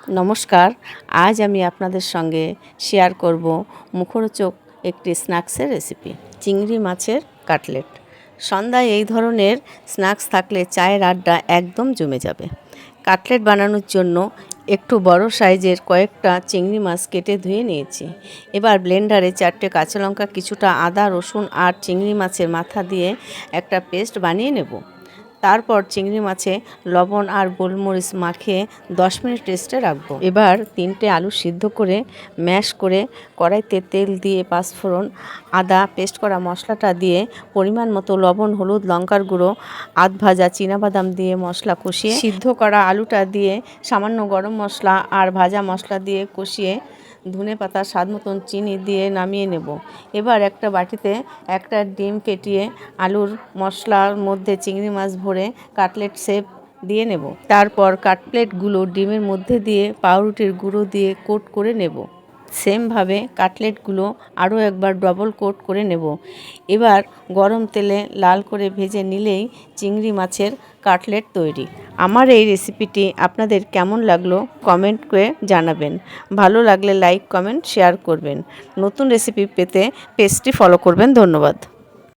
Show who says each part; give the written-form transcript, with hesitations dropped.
Speaker 1: নমস্কার, আজ আমি আপনাদের সঙ্গে শেয়ার করব মুখরোচক একটি স্ন্যাক্সের রেসিপি, চিংড়ি মাছের কাটলেট। সন্ধ্যায় এই ধরনের স্ন্যাক্স থাকলে চায়ের আড্ডা একদম জমে যাবে। কাটলেট বানানোর জন্য একটু বড় সাইজের কয়েকটা চিংড়ি মাছ কেটে ধুয়ে নিয়েছি। এবার ব্লেন্ডারে 4টে কাঁচা লঙ্কা, কিছুটা আদা, রসুন আর চিংড়ি মাছের মাথা দিয়ে একটা পেস্ট বানিয়ে নেব। তারপর চিংড়ি মাছে লবণ আর গোলমরিচ মাখিয়ে 10 মিনিট রেস্টে রাখবো। এবার 3টে আলু সিদ্ধ করে ম্যাশ করে কড়াইতে তেল দিয়ে পাঁচফোড়ন, আদা, পেস্ট করা মশলাটা দিয়ে পরিমাণ মতো লবণ, হলুদ, লঙ্কার গুঁড়ো, আধ ভাজা চীনাবাদাম দিয়ে মশলা কষিয়ে সিদ্ধ করা আলুটা দিয়ে সামান্য গরম মশলা আর ভাজা মশলা দিয়ে কষিয়ে ধনেপাতা, স্বাদ মতন চিনি দিয়ে নামিয়ে নেব। এবার একটা বাটিতে একটা ডিম ফেটিয়ে আলুর মশলার মধ্যে চিংড়ি মাছ ভরে কাটলেট শেপ দিয়ে নেব। তারপর কাটলেটগুলো ডিমের মধ্যে দিয়ে পাউরুটির গুঁড়ো দিয়ে কোট করে নেব। সেমভাবে কাটলেটগুলো আরও একবার ডবল কোট করে নেব। এবার গরম তেলে লাল করে ভেজে নিলেই চিংড়ি মাছের কাটলেট তৈরি। আমার এই রেসিপিটি আপনাদের কেমন লাগলো কমেন্ট করে জানাবেন। ভালো লাগলে লাইক, কমেন্ট, শেয়ার করবেন। নতুন রেসিপি পেতে পেজটি ফলো করবেন। ধন্যবাদ।